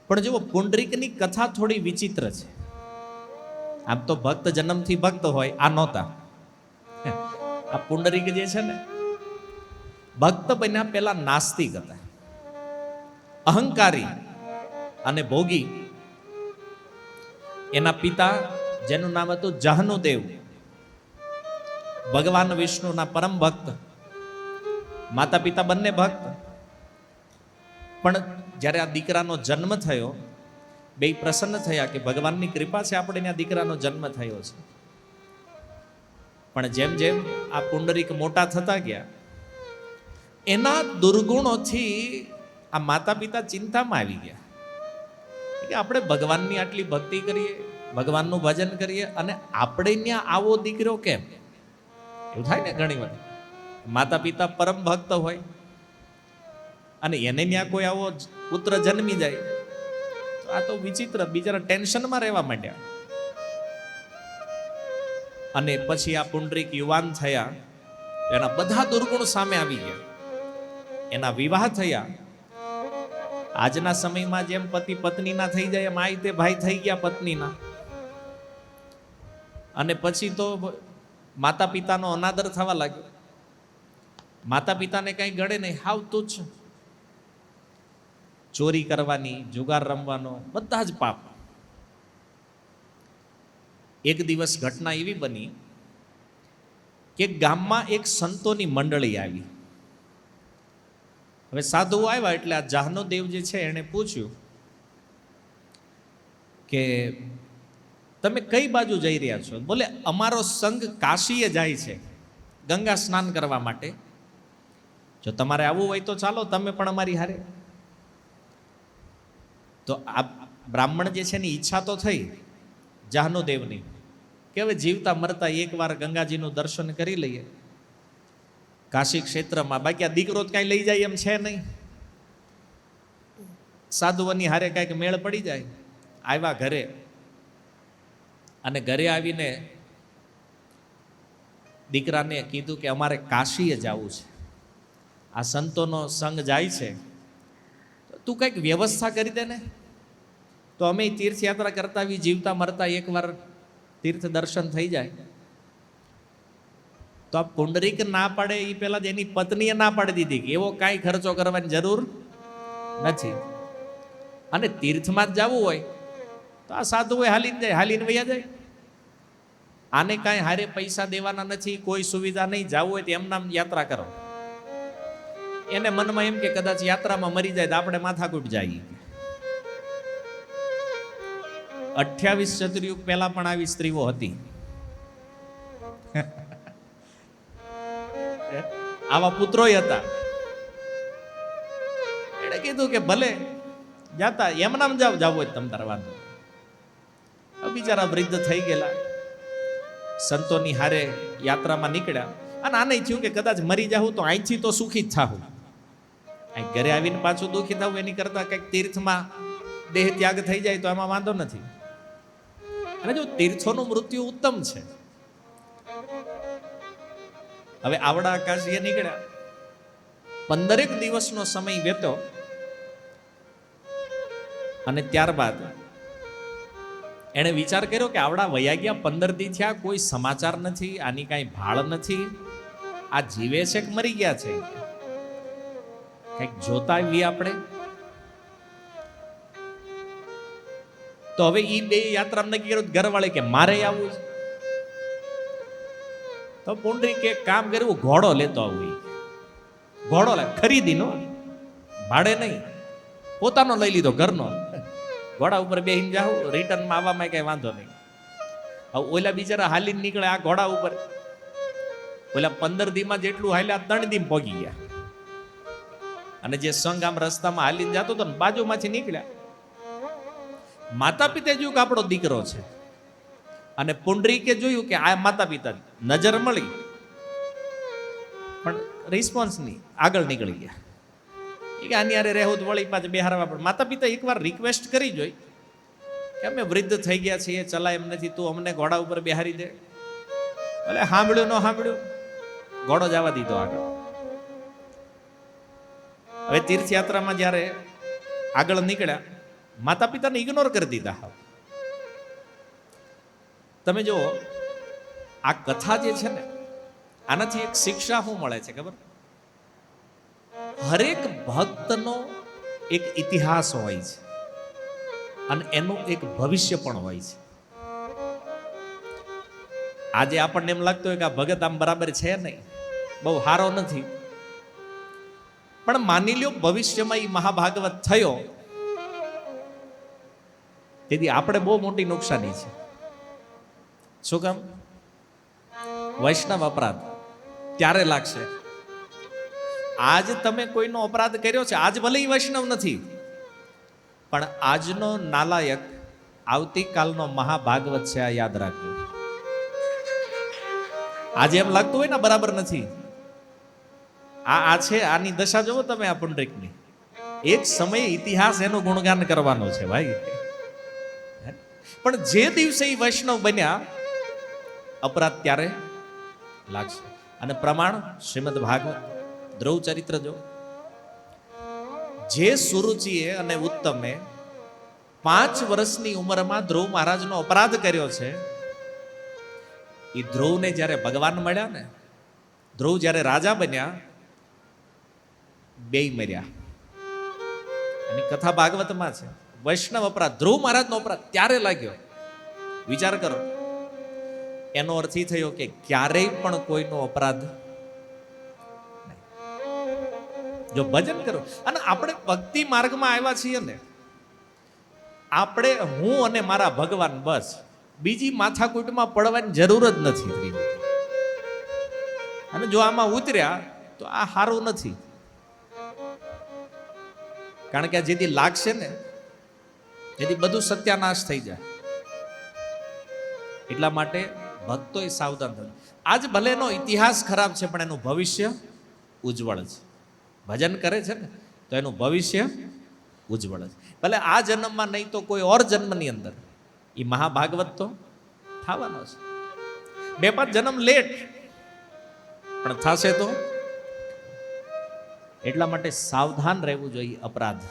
પણ જુઓ, પુંડરીકની કથા થોડી વિચિત્ર છે. આમ તો ભક્ત જન્મથી ભક્ત હોય, આ નહોતા. આ પુંડરીક જે છે ને, ભક્ત બન્યા પેલા નાસ્તિક હતા, અહંકારી અને ભોગી. એના પિતા, જેનું નામ હતું જહનુદેવ, ભગવાન વિષ્ણુના પરમ ભક્ત. માતા પિતા બંને ભક્ત. પણ જ્યારે આ દીકરાનો જન્મ થયો, બે પ્રસન્ન થયા કે ભગવાનની કૃપા છે, આપણે આ દીકરાનો જન્મ થયો છે. પણ જેમ જેમ આ પુંડરીક મોટા થતા ગયા, એના દુર્ગુણોથી આ માતા પિતા ચિંતામાં આવી ગયા કે આપણે ભગવાનની આટલી ભક્તિ કરીએ, ભગવાનનું ભજન કરીએ, અને આપણે ત્યાં આવો દીકરો કેમ? એવું થાય ને ઘણી વાર. માતા પિતા પરમ ભક્ત હોય અને એને ત્યાં કોઈ આવો પુત્ર જન્મી જાય તો આ તો વિચિત્ર. બિચારા ટેન્શનમાં રહેવા માંડ્યા. અને પછી આ પુંડરીક યુવાન થયા, એના બધા દુર્ગુણ સામે આવી ગયા. એના વિવાહ થયા. આજના સમયમાં જેમ પતિ પત્નીના થઈ જાય, એમ આ તે ભાઈ થઈ ગયા પત્નીના. અને પછી તો માતા પિતાનો અનાદર થવા લાગ્યો. માતા પિતાને કઈ ગળે નહીં, હાવ તુચ્છ. ચોરી કરવાની, જુગાર રમવાનો, બધા જ પાપ. એક દિવસ ઘટના એવી બની કે ગામમાં એક સંતોની મંડળી આવી. હવે સાધુ આવ્યા એટલે આ જહનુદેવ જે છે એણે પૂછ્યું કે તમે કઈ બાજુ જઈ રહ્યા છો? બોલે અમારો સંઘ કાશીએ જાય છે ગંગા સ્નાન કરવા માટે. જો તમારે આવવું હોય તો ચાલો, તમે પણ અમારી હારે. તો આ બ્રાહ્મણ જે છે ને ઈચ્છા તો થઈ જહનુદેવની કે હવે જીવતા મરતા એકવાર ગંગાજીનું દર્શન કરી લઈએ કાશી ક્ષેત્રમાં. બાકી આ દીકરો જ કાંઈ લઈ જાય એમ છે નહીં. સાધુઓની હારે કાંઈક મેળ પડી જાય. આવ્યા ઘરે, અને ઘરે આવીને દીકરાને કીધું કે અમારે કાશીએ જવું છે, આ સંતોનો સંઘ જાય છે, તો તું કંઈક વ્યવસ્થા કરી દે ને. તો અમે તીર્થયાત્રા કરતા આવી, જીવતા મરતા એકવાર તીર્થ દર્શન થઈ જાય. તો આ પુંડરીક ના પાડે એ પહેલા જ એની પત્નીએ ના પાડી દીધી કે એવો કાંઈ ખર્ચો કરવાની જરૂર નથી, અને તીર્થમાં જ જવું હોય તો આ સાધુઓ હાલીને જાય, હાલીને વયા જાય. આને કાંઈ હારે પૈસા દેવાના નથી, કોઈ સુવિધા નહીં. જવું હોય તો એમનામ યાત્રા કરો. એને મનમાં એમ કે કદાચ યાત્રામાં મરી જાય તો આપણે માથાકૂટ જઈએ. 28 ચતુર્યુગ પહેલા પણ આવી સ્ત્રીઓ હતી. આવા પુત્રોય હતા. એને કીધું કે ભલે જાતા, એમનામ જાવ, જવું હોય તમ તાર વાંધો. બિચારા વૃદ્ધ થઈ ગયેલા, સંતોની હારે યાત્રામાં નીકળ્યા. અને આને થયું કે કદાચ મરી જાઉં તો અહીંથી તો સુખી જ થાવું, અહીં ઘરે આવીને પાછું દુઃખી થવું એની કરતા કંઈક તીર્થમાં દેહ ત્યાગ થઈ જાય તો એમાં વાંધો નથી. અને જો તીર્થોનું મૃત્યુ ઉત્તમ છે. હવે આવડા આકાશીએ નીકળ્યા. 15 દિવસનો સમય વેતો, અને ત્યારબાદ એણે વિચાર કર્યો કે આવડા વયા ગયા, 15 દી થયા, કોઈ સમાચાર નથી, આની કાંઈ ભાળ નથી, આ જીવે છે કે મરી ગયા છે, કંઈક જોતા આવીએ આપણે. તો હવે એ બે યાત્રા નક્કી કર્યું. ઘરવાળે કે મારે આવવું છે. તો પુંડરીક એક કામ કર્યું, ઘોડો લેતો આવું. ઘોડો ખરીદીનો, ભાડે નહીં, પોતાનો લઈ લીધો, ઘરનો. ઘોડા ઉપર બેહીને જાવ, રિટર્નમાં આવવામાં કઈ વાંધો નહીં. હવે ઓલા બિચારા હાલીને નીકળે આ ઘોડા ઉપર. ઓલા 15 દીમાં જેટલું હાલ્યા 3 દી પહોંચી ગયા. અને જે સંઘ આમ રસ્તામાં હાલીને જતો હતો ને, બાજુમાંથી નીકળ્યા. માતા પિતા જોયું કે આપણો દીકરો છે, અને પુંડરીકે જોયું કે આ માતા પિતા, નજર મળી પણ રિસ્પોન્સ નહીં, આગળ નીકળી ગયા. કે આની હારે રહેવું તો વળી પાછું બેહારવા પડે. માતા પિતા એકવાર રિક્વેસ્ટ કરી જોઈ કે અમે વૃદ્ધ થઈ ગયા છીએ, ચલાય એમ નથી, તું અમને ઘોડા ઉપર બેહારી દે. એટલે સાંભળ્યું ન સાંભળ્યું, ઘોડો જવા દીધો આગળ. હવે તીર્થયાત્રામાં જ્યારે આગળ નીકળ્યા માતા પિતાને ઇગ્નોર કરી દીધા. તમે જો આ કથા જે છે ને, આનાથી એક શિક્ષા શું મળે છે ખબર? હરેક ભક્તનો એક ઇતિહાસ હોય છે અને એનું એક ભવિષ્ય પણ હોય છે. આજે આપણને એમ લાગતું હોય કે આ ભગત આમ બરાબર છે નહીં, બહુ સારો નથી, પણ માની લ્યો ભવિષ્યમાં એ મહાભાગવત થયો તેથી આપણે બહુ મોટી નુકસાની છે. શું કામ? વૈષ્ણવ અપરાધ ત્યારે લાગશે. આજ તમે કોઈનો અપરાધ કર્યો છે, આજ ભલે ઈ વૈષ્ણવ નથી, પણ આજનો નાલાયક આવતીકાલનો મહાભાગવત છે, આ યાદ રાખજો. આજે એમ લાગતું હોય ને બરાબર નથી, આ છે, આની દશા જોવો તમે આ પુંડરીકની. એક સમય ઇતિહાસ એનું ગુણગાન કરવાનો છે ભાઈ. પણ જે દિવસે એ વૈષ્ણવ બન્યા, અપરાધ ત્યારે લાગશે. અને પ્રમાણ શ્રીમદ ભાગવત ધ્રુવ ચરિત્ર જો. જે સુરુચિએ અને ઉત્તમે 5 વર્ષની ઉંમરમાં ધ્રુવ મહારાજનો અપરાધ કર્યો છે, એ ધ્રુવને જ્યારે ભગવાન મળ્યા ને, ધ્રુવ જ્યારે રાજા બન્યા, બેય મર્યા. એની કથા ભાગવતમાં છે. વૈષ્ણવ અપરાધ, ધ્રુવ મહારાજનો અપરાધ ત્યારે લાગ્યો. વિચાર કરો, એનો અર્થ એ થયો કે ક્યારેય પણ કોઈનો અપરાધ નહીં. જો ભજન કરો, અને આપણે ભક્તિ માર્ગમાં આવ્યા છીએ ને, આપણે હું અને મારા ભગવાન, બસ બીજી માથાકૂટમાં પડવાની જરૂર જ નથી. અને જો આમાં ઉતર્યા તો આ સારું નથી, કારણ કે આ જેથી લાગશે ને જેથી બધું સત્યાનાશ થઈ જાય. એટલા માટે ભક્તોએ સાવધાન થવું. આજ ભલે એનો ઇતિહાસ ખરાબ છે, પણ એનું ભવિષ્ય ઉજ્જવળ છે. ભજન કરે છે ને તો એનું ભવિષ્ય ઉજ્જવળ છે. ભલે આ જન્મમાં નહીં તો કોઈ ઓર જન્મની અંદર એ મહાભાગવત તો થવાનો છે. 2-5 જન્મ લેટ પણ થશે તો. એટલા માટે સાવધાન રહેવું જોઈએ. અપરાધ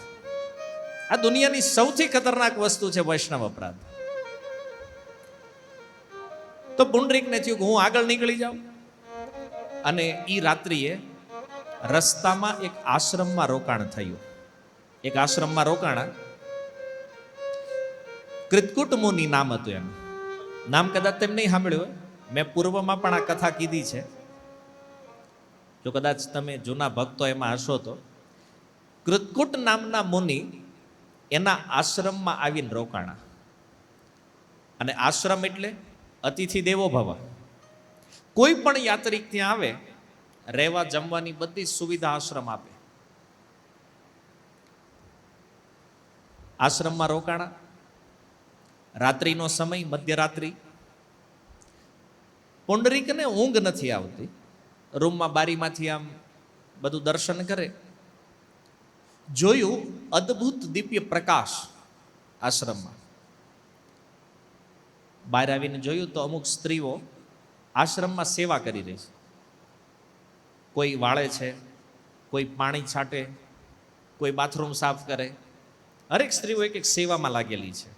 આ દુનિયાની સૌથી ખતરનાક વસ્તુ છે, વૈષ્ણવ અપરાધ. તો પુંડરીકને થયું કે હું આગળ નીકળી જાઉં, અને ઈ રાત્રિએ રસ્તામાં એક આશ્રમમાં રોકાણ થયું. એક આશ્રમમાં રોકાણા. કૃતકુટ મુનિ નામ હતું એનું. નામ કદાચ તેમ નહીં સાંભળ્યું હોય, મેં પૂર્વમાં પણ આ કથા કીધી છે. જો કદાચ તમે જૂના ભક્તો એમાં હશો તો, કૃતકુટ નામના મુનિ એના આશ્રમમાં આવીને રોકાણા. અને આશ્રમ એટલે અતિથિ દેવો ભવ. કોઈ પણ યાત્રિક ત્યાં આવે, રહેવા જમવાની બધી સુવિધા આશ્રમ આપે. આશ્રમમાં રોકાણા. રાત્રિનો સમય, મધ્યરાત્રિ. પુંડરીકને ઊંઘ નથી આવતી. રૂમમાં બારીમાંથી આમ બધું દર્શન કરે. જોયું અદ્ભુત દિવ્ય પ્રકાશ આશ્રમમાં. બહાર આવીને જોયું તો અમુક સ્ત્રીઓ આશ્રમમાં સેવા કરી રહી છે. કોઈ વાળે છે, કોઈ પાણી છાંટે, કોઈ બાથરૂમ સાફ કરે. હરેક સ્ત્રીઓ એક એક સેવામાં લાગેલી છે.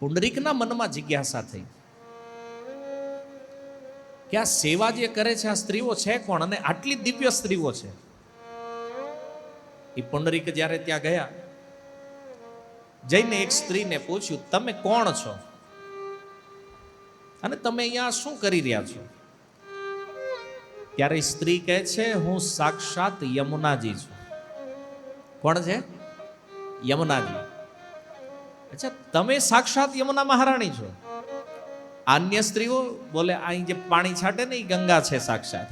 પુંડરીકના મનમાં જિજ્ઞાસા થઈ કે આ સેવા જે કરે છે આ સ્ત્રીઓ છે કોણ, અને આટલી દિવ્ય સ્ત્રીઓ છે. એ પુંડરીક જ્યારે ત્યાં ગયા, જઈને એક સ્ત્રીને પૂછ્યું, તમે કોણ છો અને તમે અહીંયા શું કરી રહ્યા છો? ત્યારે સ્ત્રી કહે છે, હું સાક્ષાત યમુનાજી છું. કોણ છે? યમુનાજી. અચ્છા, તમે સાક્ષાત યમુના મહારાણી છો? અન્ય સ્ત્રીઓ બોલે, અહીં જે પાણી છાટે ને એ ગંગા છે સાક્ષાત.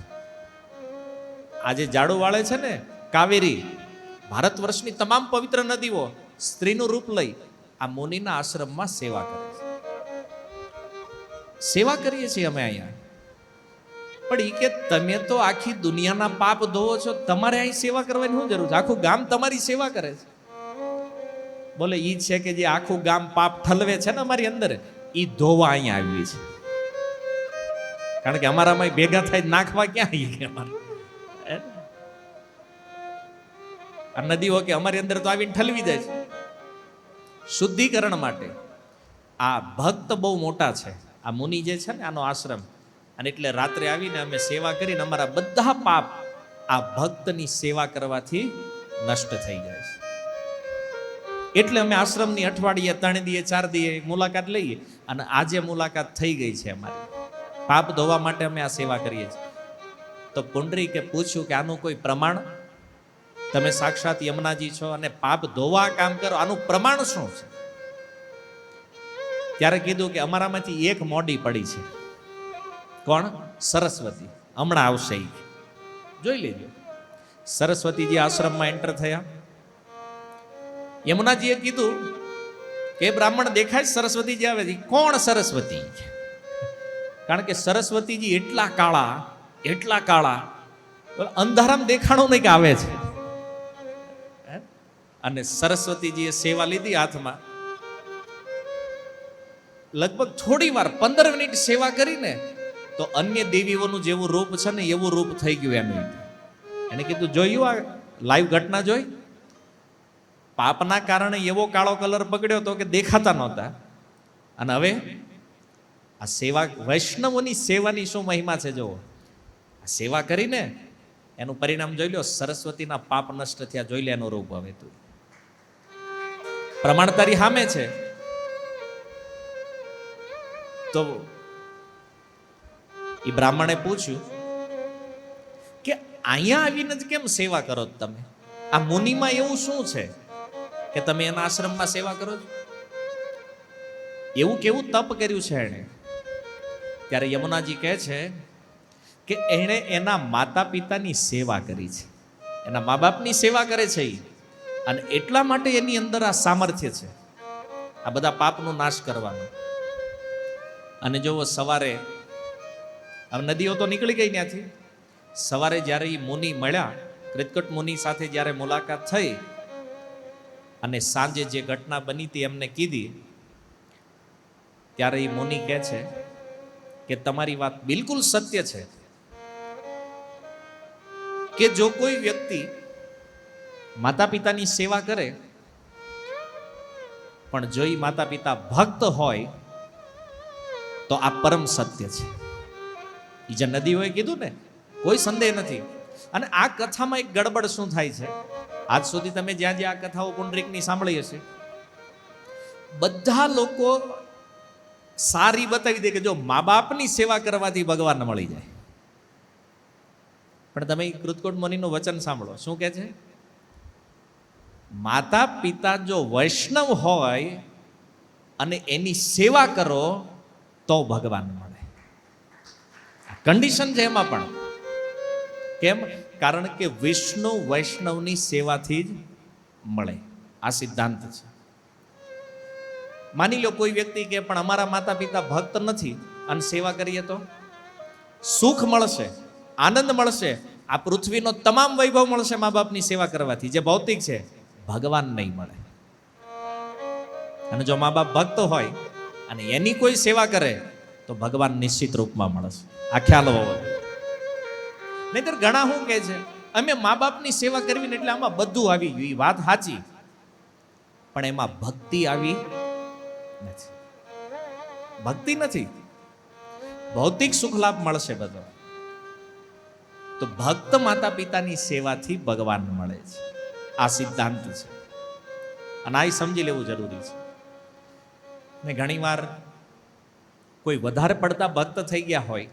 આજે ઝાડુ વાળે છે ને કાવેરી, ભારત વર્ષની તમામ પવિત્ર નદીઓ સ્ત્રીનું રૂપ લઈ આ મુનિના આશ્રમમાં સેવા કરે છે. સેવા કરીએ છીએ અમે અહીંયા. પણ એ કે તમે તો આખી દુનિયાના પાપ ધોવો છો, તમારે અહીં સેવા કરવાની શું જરૂર છે? આખું ગામ તમારી સેવા કરે છે. બોલે ઈ છે કે જે આખું ગામ પાપ ઠલવે છે ને અમારી અંદર, ઈ ધોવા અહીંયા આવી છે. કારણ કે અમારામાં ભેગા થાય નાખવા ક્યાં આવી અમારે આ નદીઓ કે અમારી અંદર તો આવીને ઠલવી જાય છે. શુદ્ધિકરણ માટે. આ ભક્ત બહુ મોટા છે, આ મુનિ જે છે ને આનો આશ્રમ, અને એટલે રાત્રે આવીને અમે સેવા કરીને અમારા બધા પાપ આ ભક્તની સેવા કરવાથી નષ્ટ થઈ જાય છે. એટલે અમે આશ્રમની અઠવાડિયે 3 દીએ 4 દીએ મુલાકાત લઈએ, અને આજે મુલાકાત થઈ ગઈ છે અમારી. પાપ ધોવા માટે અમે આ સેવા કરીએ છીએ. તો પુંડરીકે પૂછ્યું કે આનું કોઈ પ્રમાણ? તમે સાક્ષાત યમુનાજી છો અને પાપ ધોવા કામ કરો, આનું પ્રમાણ શું છે? ત્યારે કીધું કે અમારામાંથી એક મોડી પડી છે. કોણ? સરસ્વતી. હમણાં આવશે ઈ. જોઈ લેજો. સરસ્વતીજી આશ્રમમાં એન્ટર થયા. યમુનાજીએ કીધું કે બ્રાહ્મણ દેખાય સરસ્વતીજી આવે છે. કોણ સરસ્વતી? કારણ કે સરસ્વતીજી એટલા કાળા અંધારામ દેખાણો નહીં કે આવે છે. અને સરસ્વતીજીએ સેવા લીધી હાથમાં. લગભગ થોડી વાર 15 મિનિટ સેવા કરીને તો અન્ય દેવીઓનું જેવું રૂપ છે ને એવું રૂપ થઈ ગયું એનું. એને કીધું જોયું આ લાઈવ ઘટના જોઈ? પાપના કારણે એવો કાળો કલર પકડ્યો તો કે દેખાતા નહોતા. અને હવે આ સેવા, વૈષ્ણવોની સેવાની શું મહિમા છે જુઓ. આ સેવા કરીને એનું પરિણામ જોઈ લો. સરસ્વતીના પાપ નષ્ટ થયા. જોઈ લે એનું રૂપ. હવે તું પ્રમાણ તારી સામે છે. તો એ બ્રાહ્મણે પૂછ્યું કે અહીંયા આવીને જ કેમ સેવા કરો તમે? આ મુનિમાં એવું શું છે કે તમે એના આશ્રમમાં સેવા કરો છો? એવું કેવું તપ કર્યું છે એણે? ત્યારે યમુનાજી કહે છે કે એણે એના માતા પિતાની સેવા કરી છે, એના મા બાપની સેવા કરે છે એ, અને એટલા માટે એની અંદર આ સામર્થ્ય છે આ બધા પાપનો નાશ કરવાનો. અને જો સવારે નદીઓ તો નીકળી ગઈ ત્યાંથી. સવારે જ્યારે એ મુનિ મળ્યા, કૃતકટ મુનિ સાથે જ્યારે મુલાકાત થઈ અને સાંજે જે ઘટના બની હતી એમને કીધી, ત્યારે એ મુનિ કહે છે કે તમારી વાત બિલકુલ સત્ય છે કે જો કોઈ વ્યક્તિ માતા પિતાની સેવા કરે પણ જો એ માતા પિતા ભક્ત હોય તો આ પરમ સત્ય છે. એ જે નદીઓએ કીધું ને, કોઈ સંદેહ નથી. અને આ કથામાં એક ગડબડ શું થાય છે, આજ સુધી તમે જ્યાં જ્યાં આ કથાઓ પુંડરીકની સાંભળી હશે, બધા લોકો સારી બતાવી દે કે જો મા બાપની સેવા કરવાથી ભગવાન મળી જાય. પણ તમે કૃતકોટ મુનિનું વચન સાંભળો, શું કહે છે? માતા પિતા જો વૈષ્ણવ હોય અને એની સેવા કરો તો ભગવાન મળે. કન્ડિશન છે એમાં પણ. કેમ? કારણ કે વિષ્ણુ વૈષ્ણવની સેવાથી જ મળે. આ સિદ્ધાંત છે. માની લો કોઈ વ્યક્તિ કે પણ અમારા માતા પિતા ભક્ત નથી અને સેવા કરીએ તો સુખ મળશે, આનંદ મળશે, આ પૃથ્વીનો તમામ વૈભવ મળશે મા બાપની સેવા કરવાથી, જે ભૌતિક છે. ભગવાન નહીં મળે. અને જો મા બાપ ભક્ત હોય અને એની કોઈ સેવા કરે તો ભગવાન નિશ્ચિત રૂપમાં મળશે. આ ખ્યાલ હોવો જોઈએ. નહીતર ઘણા શું કહે છે, અમે મા બાપની સેવા કરવી ને એટલે આમાં બધું આવી ગયું. એ વાત સાચી, પણ એમાં ભક્તિ આવી નથી. ભક્તિ નથી. ભૌતિક સુખ લાભ મળશે બધો. તો ભક્ત માતા પિતાની સેવાથી ભગવાન મળે છે. આ સિદ્ધાંત છે અને આ સમજી લેવું જરૂરી છે. ને ઘણી વાર કોઈ વધારે પડતા ભક્ત થઈ ગયા હોય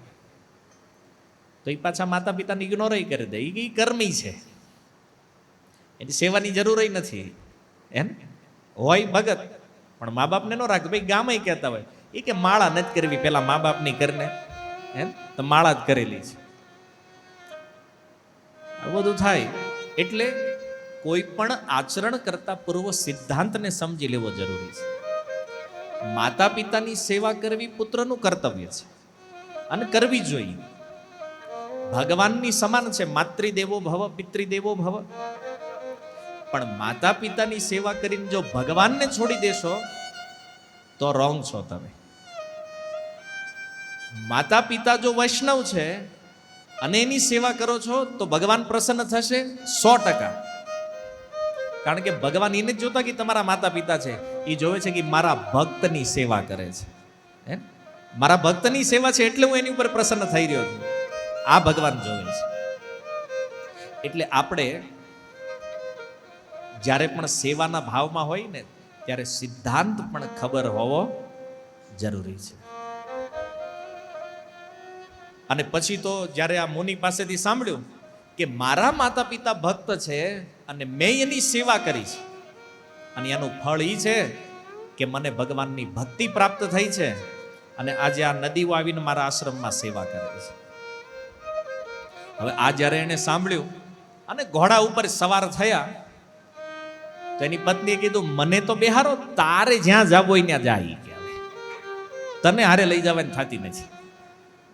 તો એ પાછા માતા પિતાને ઇગ્નોર કરી દે. એ કર્મી છે, એની સેવાની જરૂર નથી. એમ હોય ભગત પણ મા બાપને ન રાખે. ભાઈ ગામે કહેતા હોય એ કે માળા નથી કરવી, પેલા મા બાપની કરીને એમ તો માળા જ કરેલી છે. આ બધું થાય. એટલે કોઈ પણ આચરણ કરતા પૂર્વ સિદ્ધાંતને સમજી લેવો જરૂરી છે. માતા પિતાની સેવા કરવી પુત્રનું કર્તવ્ય છે અને કરવી જોઈએ. ભગવાનની સમાન છે. માતૃદેવો ભવ પિતૃદેવો ભવ. પણ માતા પિતાની સેવા કરીને જો ભગવાનને છોડી દેશો તો રોંગ છો તમે. માતા પિતા જો વૈષ્ણવ છે અને એની સેવા કરો છો તો ભગવાન પ્રસન્ન થશે 100%. કારણ કે ભગવાન એને જ જોતા કે તમારા માતા પિતા છે, એ જોવે છે કે મારા ભક્તની સેવા કરે છે. હે, મારા ભક્તની સેવા છે એટલે હું એની ઉપર પ્રસન્ન થઈ રહ્યો છું. આ ભગવાન જોવે છે. એટલે આપણે જ્યારે પણ સેવાના ભાવમાં હોય ને ત્યારે સિદ્ધાંત પણ ખબર હોવો જરૂરી છે. અને પછી તો જ્યારે આ મુનિ પાસેથી સાંભળ્યું કે મારા માતા પિતા ભક્ત છે અને મેં એની સેવા કરી છે અને એનું ફળ એ છે કે મને ભગવાનની ભક્તિ પ્રાપ્ત થઈ છે અને આજે આ નદીઓ આવીને મારા આશ્રમમાં સેવા કરે છે. હવે આ જ્યારે એને સાંભળ્યું અને ઘોડા ઉપર સવાર થયા તો એની પત્નીએ કીધું મને તો બેહારો, તારે જ્યાં જવું હોય ત્યાં જાય કે તને હારે લઈ જવાની થતી નથી.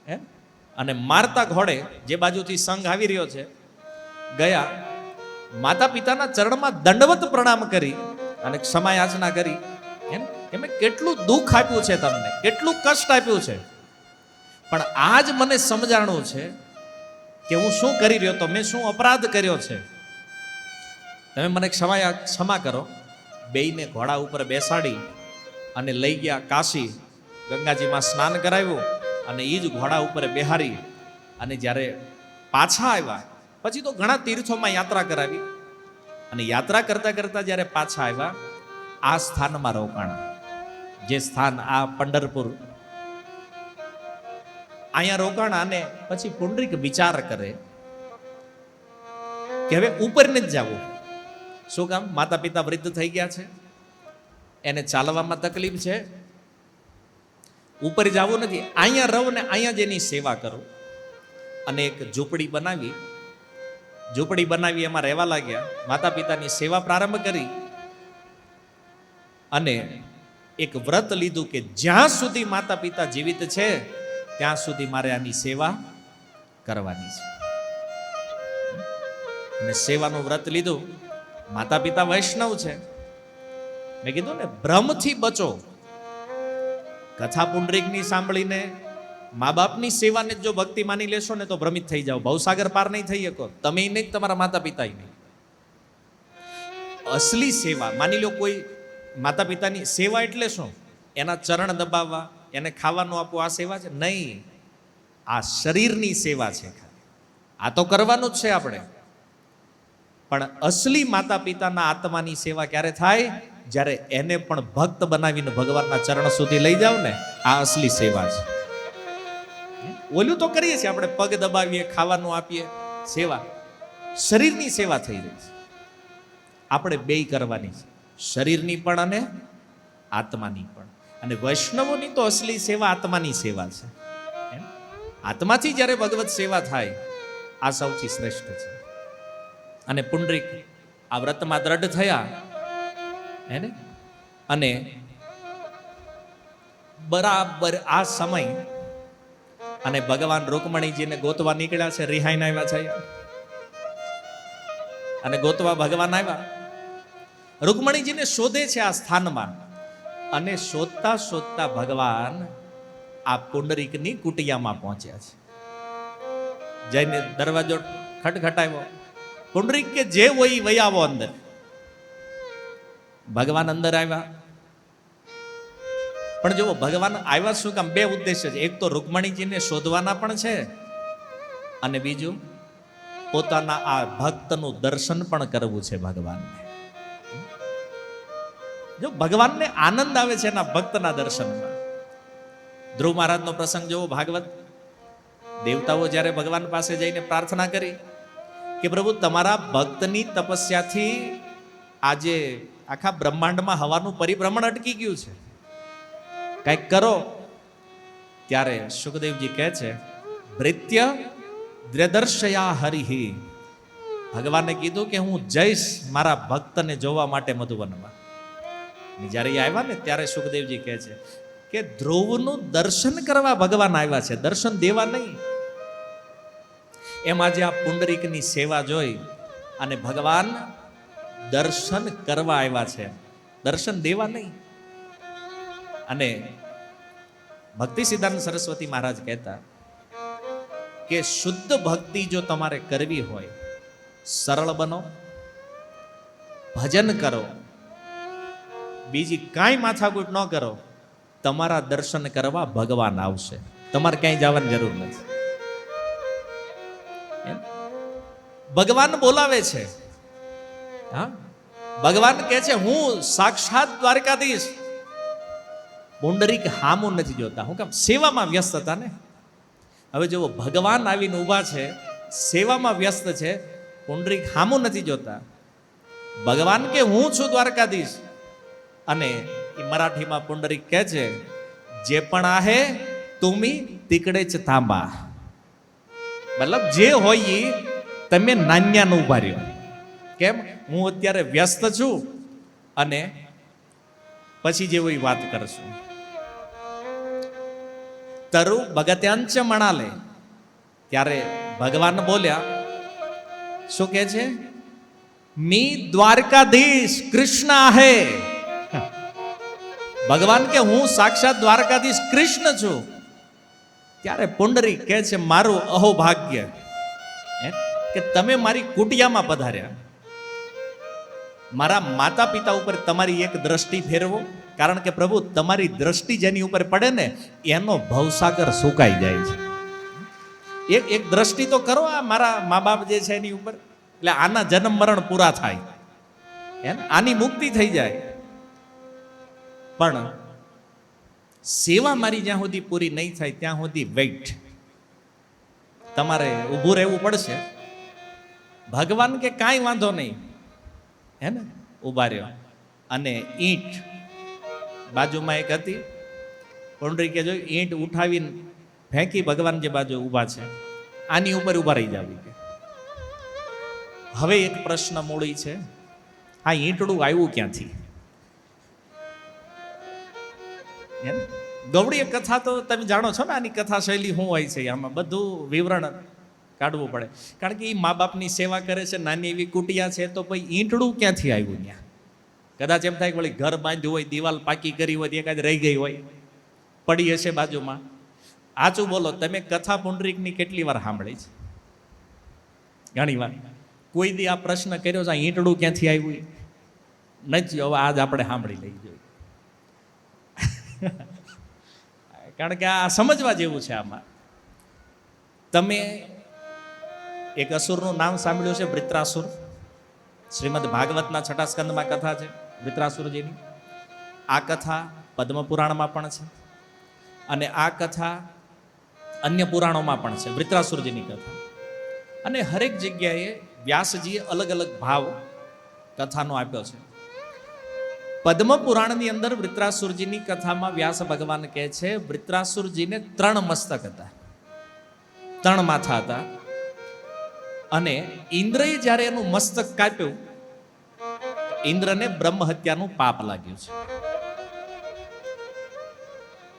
હે, અને મારતા ઘોડે જે બાજુથી સંઘ આવી રહ્યો છે ગયા, માતા પિતાના ચરણમાં દંડવત પ્રણામ કરી અને ક્ષમા યાચના કરી. એમ કેટલું દુઃખ આપ્યું છે તમને, કેટલું કષ્ટ આપ્યું છે, પણ આજ મને સમજાણું છે કે હું શું કરી રહ્યો તો, મેં શું અપરાધ કર્યો છે, તમે મને ક્ષમા કરો. બેયને ઘોડા ઉપર બેસાડી અને લઈ ગયા કાશી, ગંગાજીમાં સ્નાન કરાવ્યું અને એ જ ઘોડા ઉપર બેહારી અને જ્યારે પાછા આવ્યા પછી તો ઘણા તીર્થોમાં યાત્રા કરાવી અને યાત્રા કરતા કરતા જ્યારે પાછા આવ્યા આ સ્થાનમાં રોકાણ, જે સ્થાન આ પંઢરપુર, અહીંયા રોકાણ. અને પછી પુંડરીક વિચાર કરે કે હવે ઉપર ને જ જવું. શું કામ? માતા પિતા વૃદ્ધ થઈ ગયા છે, એને ચાલવામાં તકલીફ છે, ઉપર જવું નથી. અહીંયા રહું ને અહીંયા જ એની સેવા કરું. અને એક ઝૂંપડી બનાવી એમાં રહેવા લાગ્યા. માતા પિતાની સેવા પ્રારંભ કરી અને એક વ્રત લીધું કે જ્યાં સુધી માતા પિતા જીવિત છે ત્યાં સુધી મારે આની સેવા કરવાની છે. અને સેવાનું વ્રત લીધું. માતા પિતા વૈષ્ણવ છે, મેં કીધું ને ભ્રમથી બચો. કથા પુંડરીકની સાંભળીને મા બાપની સેવાને જો ભક્તિ માની લેશો ને તો ભ્રમિત થઈ જાઓ, ભવસાગર પાર નહીં થઈ શકો તમે નહીં, તમારા માતા પિતા નહીં. અસલી સેવા માની લો, કોઈ માતા પિતાની સેવા એટલે શું? એના ચરણ દબાવવા, એને ખાવાનું આપવું, આ સેવા છે નહીં. આ શરીરની સેવા છે. આ તો કરવાનું જ છે આપણે, પણ અસલી માતા પિતાના આત્માની સેવા ક્યારે થાય? જ્યારે એને પણ ભક્ત બનાવીને ભગવાનના ચરણ સુધી લઈ જાવ ને, આ અસલી સેવા છે. ઓલું તો કરીએ છીએ આપણે, પગ દબાવીએ, ખાવાનું આપીએ, સેવા. શરીરની સેવા થઈ રહી છે. આપણે બેય કરવાની છે, શરીરની પણ અને આત્માની પણ. અને વૈષ્ણવોની તો અસલી સેવા આત્માની સેવા છે. આત્માથી જ્યારે ભગવત સેવા થાય, આ સૌથી શ્રેષ્ઠ છે. અને પુંડરીક આ વ્રતમાં દ્રઢ થયા એને, અને બરાબર આ સમય અને ભગવાન રૂકમણીજીને ગોતવા નીકળ્યા છે, રિહાઈને આવ્યા છે અને ગોતવા ભગવાન આવ્યા. રૂકમણીજીને શોધે છે આ સ્થાનમાં અને શોધતા શોધતા ભગવાન આ પુંડરીકની કુટિયામાં પહોંચ્યા છે. જઈને દરવાજો ખટખટાવ્યો. પુંડરીક કે જે હોય વહી આવો અંદર. ભગવાન અંદર આવ્યા. પણ જો ભગવાન આવ્યા શું કામ? બે ઉદ્દેશ્ય છે. એક તો રૂકમણીજીને શોધવાના પણ છે અને બીજું પોતાના આ ભક્તનું દર્શન પણ કરવું છે ભગવાનને. જો ભગવાનને આનંદ આવે છે એના ભક્તના દર્શનમાં. ધ્રુવ મહારાજનો પ્રસંગ જોવો, ભાગવત. દેવતાઓ જ્યારે ભગવાન પાસે જઈને પ્રાર્થના કરી કે પ્રભુ તમારા ભક્તની તપસ્યાથી આજે આખા બ્રહ્માંડમાં હવાનું પરિભ્રમણ અટકી ગયું છે, કંઈક કરો. ત્યારે સુખદેવજી કહે છે ભૃત્ય દ્રદર્શયા હરિહિ. ભગવાને કીધું કે હું જઈશ મારા ભક્તને જોવા માટે મધુવનમાં. જ્યારે એ આવ્યા ને ત્યારે સુખદેવજી કહે છે કે ધ્રુવનું દર્શન કરવા ભગવાન આવ્યા છે, દર્શન દેવા નહીં. એમ આજે આ પુંડરીકની સેવા જોઈ અને ભગવાન દર્શન કરવા આવ્યા છે, દર્શન દેવા નહીં. અને ભક્તિ સિદ્ધાંત સરસ્વતી મહારાજ કહેતા કે શુદ્ધ ભક્તિ જો તમારે કરવી હોય, સરળ બનો, ભજન કરો, બીજી કાંઈ માથાકૂટ ન કરો, તમારા દર્શન કરવા ભગવાન આવશે, તમારે ક્યાંય જવાની જરૂર નથી. ભગવાન બોલાવે છે. હા, ભગવાન કહે છે હું સાક્ષાત દ્વારકાધીશ. પુંડરીક હામું નથી જોતા, હું કેમ? સેવામાં વ્યસ્ત હતા ને. હવે જો ભગવાન આવીને ઊભા છે, સેવામાં વ્યસ્ત છે, પુંડરીક હામું નથી જોતા. ભગવાન કે હું છું દ્વારકાધીશ, અને એ મરાઠીમાં પુંડરીક કહે છે જે પણ આહે તુમી તીકડે જ તાંબા. મતલબ જે હોય એ તમે નાન્યાનું ઉભા રહ્યો. કેમ? હું અત્યારે વ્યસ્ત છું, અને પછી જેવી વાત કરશું. તરુ ભગત્યાંચ મણાલે, ત્યારે ભગવાન બોલ્યા, શું કહે છે? મી દ્વારકાધીશ કૃષ્ણ આહે. ભગવાન કે હું સાક્ષાત દ્વારકાધીશ કૃષ્ણ છું. ત્યારે પુંડરી કહે છે મારું અહોભાગ્ય કે તમે મારી કુટિયામાં પધાર્યા. મારા માતા પિતા ઉપર તમારી એક દ્રષ્ટિ ફેરવો, કારણ કે પ્રભુ તમારી દ્રષ્ટિ જેની ઉપર પડે ને એનો ભવસાગર સુકાઈ જાય છે. એક દ્રષ્ટિ તો કરો આ મારા મા બાપ જે છે એની ઉપર, એટલે આના જન્મ મરણ પૂરા થાય, આની મુક્તિ થઈ જાય. પણ સેવા મારી જ્યાં સુધી પૂરી નહીં થાય ત્યાં સુધી વેઇટ, તમારે ઊભું રહેવું પડશે. ભગવાન કે કાંઈ વાંધો નહીં, હે ને, ઊભા રહ્યો. અને ઈંટ બાજુમાં એક હતી, પુંડરીકે જોઈ ઈંટ ઉઠાવીને ફેંકી ભગવાન જે બાજુ ઊભા છે આની ઉપર ઊભા રહી જાવી. હવે એક પ્રશ્ન મૂળી છે, આ ઈંટડું આવ્યું ક્યાંથી? ગૌડીય કથા તો તમે જાણો છો ને, આની કથા શૈલી શું હોય છે, આમાં બધું વિવરણ કાઢવું પડે. કારણ કે એ મા બાપની સેવા કરે છે, નાની એવી કુટિયા છે, તો ભાઈ ઈંટડું ક્યાંથી આવ્યું ત્યાં? કદાચ એમ થાય કે વળી ઘર બાંધ્યું હોય, દિવાલ પાકી કરી હોય, એકાદ રહી ગઈ હોય, પડી હશે બાજુમાં. આચું બોલો, તમે કથા પુંડરીકની કેટલી વાર સાંભળી છે? ઘણી વાર. કોઈ દી આ પ્રશ્ન કર્યો છે ઈંટડું ક્યાંથી આવ્યું? નથી. હવે આજ આપણે સાંભળી લઈ જોઈએ. કારણ કે આ સમજવા જેવું છે. આમાં તમે એક અસુરનું નામ સાંભળ્યું છે, વૃત્રાસુર. શ્રીમદ ભાગવતના 6 સ્કંદમાં કથા છે વૃત્રાસુરજીની. આ કથા પદ્મપુરાણમાં પણ છે, અને આ કથા અન્ય પુરાણોમાં પણ છે, વૃત્રાસુરજીની કથા. અને હરેક જગ્યાએ વ્યાસજીએ અલગ અલગ ભાવ કથાનો આપ્યો છે. પદ્મપુરાણની અંદર વૃત્રાસુરજીની કથામાં વ્યાસ ભગવાન કહે છે વૃત્રાસુરજીને 3 મસ્તક હતા, 3 માથા હતા. અને ઇન્દ્રએ જ્યારે એનું મસ્તક કાપ્યું, ઇન્દ્રને બ્રહ્મ હત્યાનું પાપ લાગ્યું છે.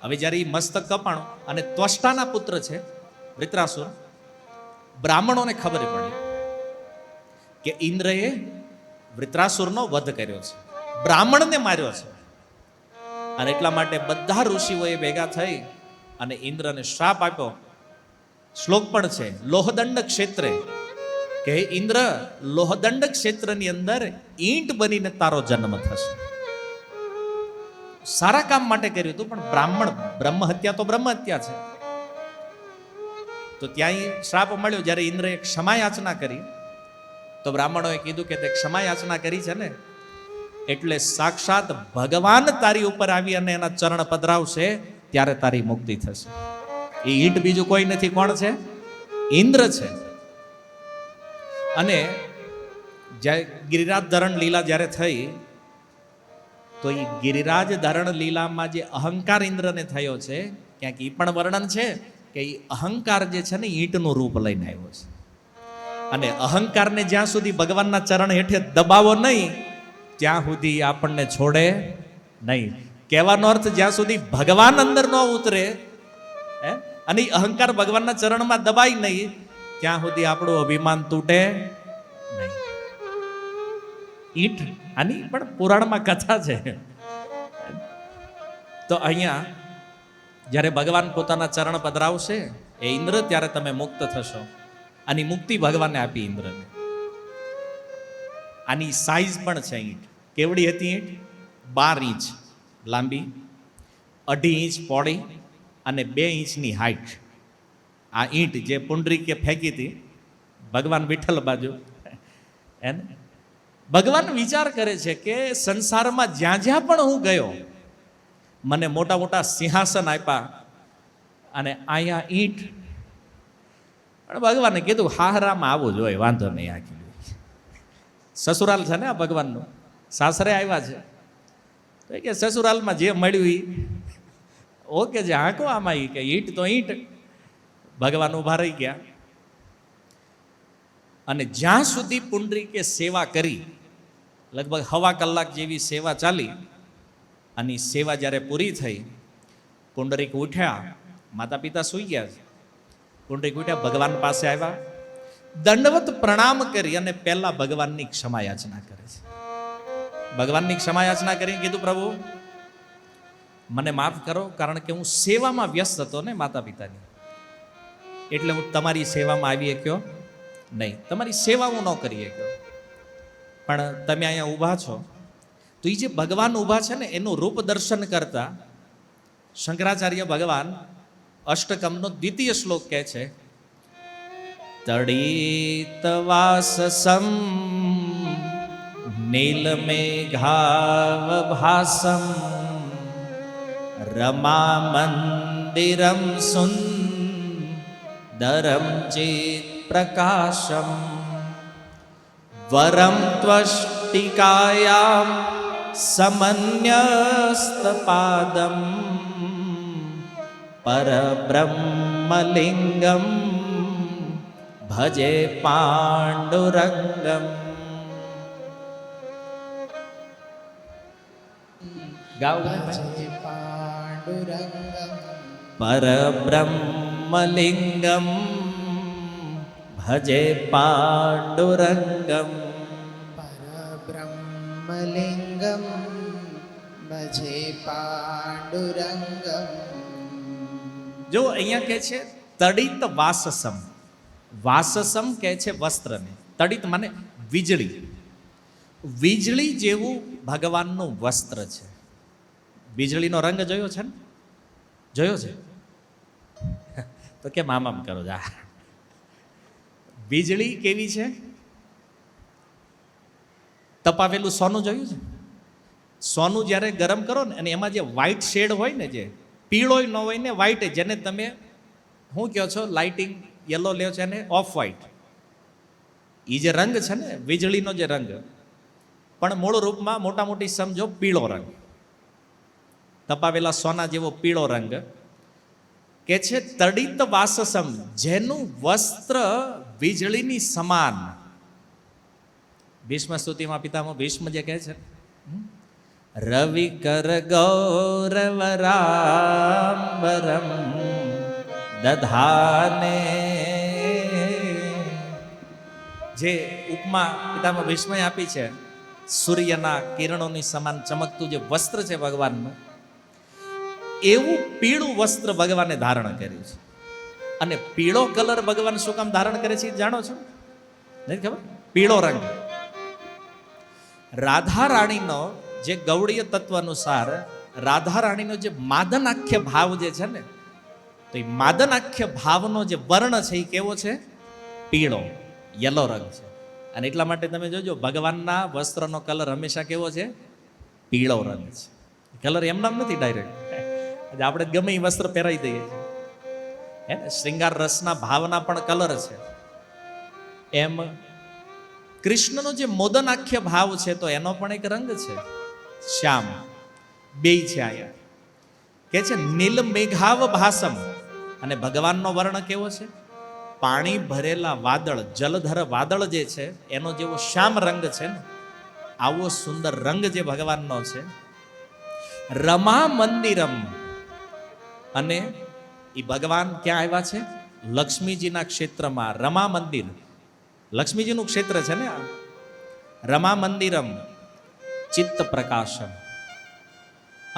હવે જ્યારે એ મસ્તક કપાણું, અને ત્વષ્ટાના પુત્ર છે વૃત્રાસુર, બ્રાહ્મણોને ખબર પડી કે ઇન્દ્રએ વૃત્રાસુરનો વધ કર્યો છે, બ્રાહ્મણને માર્યો છે. અને એટલા માટે બધા ઋષિઓએ ભેગા થઈ અને ઇન્દ્રને શ્રાપ આપ્યો. શ્લોક પણ છે, લોહદંડ ક્ષેત્રે, કે ઇન્દ્ર લોહદંડ ક્ષેત્રની અંદર ઈંટ બનીને તારો જન્મ થશે. સારા કામ માટે કર્યું હતું, પણ બ્રહ્મ હત્યા તો બ્રહ્મ હત્યા છે. તો ત્યાં શ્રાપ મળ્યો. જ્યારે ઇન્દ્રએ ક્ષમા યાચના કરી, તો બ્રાહ્મણોએ કીધું કે તે ક્ષમા યાચના કરી છે ને, એટલે સાક્ષાત ભગવાન તારી ઉપર આવી અને એના ચરણ પધરાવશે, ત્યારે તારી મુક્તિ થશે. એ ઈંટ બીજું કોઈ નથી. કોણ છે? ઇન્દ્ર છે. અને જ્યારે ગિરિરાજ ધરણ લીલા જ્યારે થઈ, તો એ ગિરિરાજ ધરણ લીલામાં જે અહંકાર ઇન્દ્રને થયો છે, ક્યાંક એ પણ વર્ણન છે કે એ અહંકાર જે છે ને ઈંટનું રૂપ લઈને આવ્યો છે. અને અહંકારને જ્યાં સુધી ભગવાનના ચરણ હેઠે દબાવો નહીં, ત્યાં સુધી આપણને છોડે નહીં. કહેવાનો અર્થ જ્યાં સુધી ભગવાન અંદર ન ઉતરે અને અહંકાર ભગવાનના ચરણમાં દબાય નહીં, ત્યાં સુધી આપણું અભિમાન તૂટે નહીં. ઈંટ આની પણ પુરાણમાં કથા છે. તો અહીંયા જ્યારે ભગવાન પોતાના ચરણ પધરાવશે એ ઇન્દ્ર, ત્યારે તમે મુક્ત થશો. આની મુક્તિ ભગવાને આપી ઇન્દ્રને. આની સાઈઝ પણ છે ઈંટ. કેવડી હતી ઈંટ? 12 ઇંચ લાંબી, 2.5 ઇંચ પહોળી અને 2 ઇંચની હાઈટ. આ ઈંટ જે પુંડરીકે ફેંકી હતી ભગવાન વિઠ્ઠલ બાજુ, એને ભગવાન વિચાર કરે છે કે સંસારમાં જ્યાં જ્યાં પણ હું ગયો, મને મોટા મોટા સિંહાસન આપ્યા અને અહીંયા ઈંટ. પણ ભગવાને કીધું હાહરામાં આવવું જોઈએ, વાંધો નહીં. આ કીધું સસુરાલ છે ને આ ભગવાનનું, સાસરે આવ્યા છે તો કે સસુરાલમાં જે મળ્યું એ ઓકે છે. હાંકો આમાં કે ઈંટ તો ઈંટ. ભગવાન ઊભા રહી ગયા અને જ્યાં સુધી પુંડરીકે સેવા કરી, લગભગ 1/2 કલાક જેવી સેવા ચાલી અને સેવા જ્યારે પૂરી થઈ, પુંડરીક ઉઠ્યા, માતા પિતા સૂઈ ગયા છે. પુંડરીક ઉઠ્યા, ભગવાન પાસે આવ્યા, દંડવત પ્રણામ કરી અને પહેલા ભગવાનની ક્ષમા યાચના કરે છે. ભગવાનની ક્ષમા યાચના કરી કીધું, પ્રભુ મને માફ કરો, કારણ કે હું સેવામાં વ્યસ્ત હતો ને માતા પિતાની, એટલે હું તમારી સેવામાં આવી શક્યો નહીં, તમારી સેવા હું ન કરી શક્યો. પણ તમે અહીંયા ઊભા છો તો એ જે ભગવાન ઊભા છે ને એનું રૂપ દર્શન કરતા શંકરાચાર્ય ભગવાન અષ્ટકમનો 2ય શ્લોક કહે છે, તડિત વાસસમ નીલમેઘાવ ભાસમ રમા મંદિરમ સુંદરમ ચિત પ્રકાશમ વરમ ત્વષ્ટિકાયામ સમન્યસ્તપાદમ પરબ્રહ્મલિંગમ ભજે પાંડુરંગમ. પરબ્રહ્મલિંગમ ભજે પાંડુરંગમ. પરબ્રહ્મલિંગમ ભજે પાંડુરંગમ. જો અહીંયા કહે છે તડિત વાસસમ. વાસસમ કહે છે વસ્ત્રને. તડિત માને વીજળી. વીજળી જેવું ભગવાનનું વસ્ત્ર છે. વીજળીનો રંગ જોયો છે ને? જોયો છે તો કેમ આમ કરો જા. વીજળી કેવી છે? તપાવેલું સોનું જોયું છે? સોનું જ્યારે ગરમ કરો ને અને એમાં જે વ્હાઈટ શેડ હોય ને, જે પીળો ન હોય ને વ્હાઈટ, જેને તમે શું કહો છો લાઇટિંગ યલો લ્યો છે ને ઓફ વ્હાઈટ, એ જે રંગ છે ને વીજળીનો જે રંગ, પણ મૂળ રૂપમાં મોટા મોટી સમજો પીળો રંગ, તપાવેલા સોના જેવો પીળો રંગ. કે છે તડિત વાસસમ, જેનું વસ્ત્ર વીજળીની સમાન. ભીષ્મ સ્તુતિમાં પિતામહ ભીષ્મ જે કહે છે, રવિ કર ગૌરવરાંબરમ દધાને, જે ઉપમા પિતામહ ભીષ્મએ આપી છે, સૂર્યના કિરણોની સમાન ચમકતું જે વસ્ત્ર છે ભગવાનનું, એવું પીળું વસ્ત્ર ભગવાને ધારણ કર્યું છે. અને પીળો કલર ભગવાન શું કામ ધારણ કરે છે જાણો છો? નથી ખબર? પીળો રંગ રાધા રાણીનો જે ગૌડીય તત્વ અનુસાર રાધા રાણીનો જે માદનાખ્ય ભાવ જે છે ને, તો એ માદનાખ્ય ભાવનો જે વર્ણ છે એ કેવો છે? પીળો, યલો રંગ છે. અને એટલા માટે તમે જોજો ભગવાનના વસ્ત્રનો કલર હંમેશા કેવો છે? પીળો રંગ છે. કલર એમ નામ નથી ડાયરેક્ટ, આપણે ગમે એ વસ્ત્ર પહેરાવી દઈએ છીએ. હે ને, શ્રૃંગાર રસના ભાવના પણ કલર છે. એમ કૃષ્ણનો જે મોદનાખ્ય ભાવ છે તો એનો પણ એક રંગ છે, શ્યામ. બેય છે આયા. કે છે નીલ મેઘાવ ભાસમ. અને ભગવાનનો વર્ણ કેવો છે? પાણી ભરેલા વાદળ, જલધર વાદળ જે છે એનો જેવો શ્યામ રંગ છે ને, આવો સુંદર રંગ જે ભગવાનનો છે. રમા મંદિરમ. અને એ ભગવાન ક્યાં આવ્યા છે? લક્ષ્મીજીના ક્ષેત્રમાં. રમા મંદિર લક્ષ્મીજીનું ક્ષેત્ર છે ને આ. રમા મંદિરમ ચિત્ત પ્રકાશમ.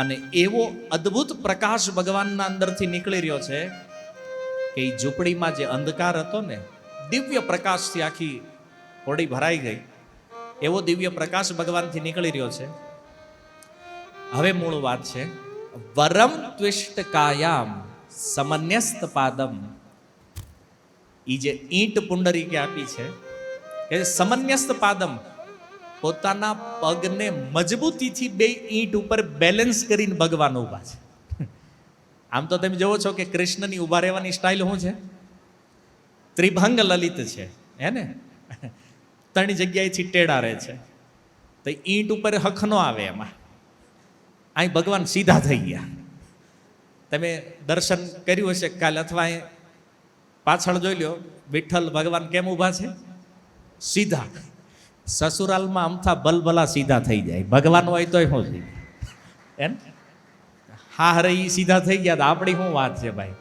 અને એવો અદ્ભુત પ્રકાશ ભગવાનના અંદરથી નીકળી રહ્યો છે કે એ ઝૂંપડીમાં જે અંધકાર હતો ને, દિવ્ય પ્રકાશથી આખી હોડી ભરાઈ ગઈ. એવો દિવ્ય પ્રકાશ ભગવાનથી નીકળી રહ્યો છે. હવે મૂળ વાત છે, વરમ ત્વિષ્ટ કાયામ સમન્યસ્ત પાદમ. ઈ જે ઈંટ પુંડરીકે આપી છે કે સમન્યસ્ત પાદમ, પોતાના પગને મજબૂતીથી બે ઈંટ ઉપર બેલેન્સ કરીને ભગવાન ઊભા છે. આમ તો તમે જોવો છો કે કૃષ્ણની ઊભા રહેવાની સ્ટાઇલ શું છે? ત્રિભંગ લલિત છે, હે ને? ત્રણ જગ્યાએથી ટેડા રહે છે. તો ઈંટ ઉપર હખ નો આવે એમાં. અહીં ભગવાન સીધા થઈ ગયા. તમે દર્શન કર્યું હશે કાલે, અથવા અહીં પાછળ જોઈ લો, વિઠ્ઠલ ભગવાન કેમ ઊભા છે? સીધા. સસુરાલમાં અમથા બલબલા સીધા થઈ જાય, ભગવાન હોય તોય શું થઈ જાય? એમ હા હરે ઈ સીધા થઈ ગયા, તો આપણી શું વાત છે ભાઈ?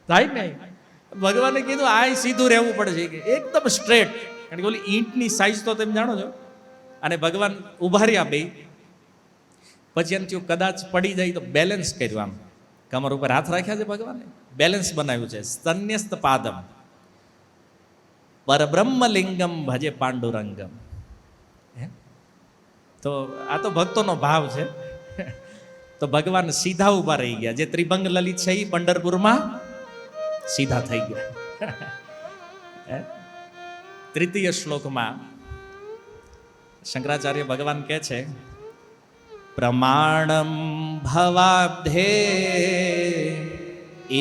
થાય નહીં. ભગવાને કીધું આ સીધું રહેવું પડે છે, એકદમ સ્ટ્રેટ. કારણ કે ઓલી ઈંટની સાઈઝ તો તમે જાણો છો. અને ભગવાન ઉભા રહ્યા બે, પછી એમ થયું કદાચ પડી જાય તો બેલેન્સ કર્યું, આમ કમર ઉપર હાથ રાખ્યા છે ભગવાને, બેલેન્સ બનાવ્યું છે. સ્તન્યસ્ત પાદમ પરબ્રહ્મલિંગમ ભજે પાંડુરંગમ. તો આ તો ભક્તોનો ભાવ છે. તો ભગવાન સીધા ઉભા રહી ગયા. જે ત્રિભંગ લલિત છે એ પંઢરપુરમાં સીધા થઈ ગયા. તૃતીય શ્લોકમાં શંકરાચાર્ય ભગવાન કહે છે, પ્રમાણમ ભવાબ્ધે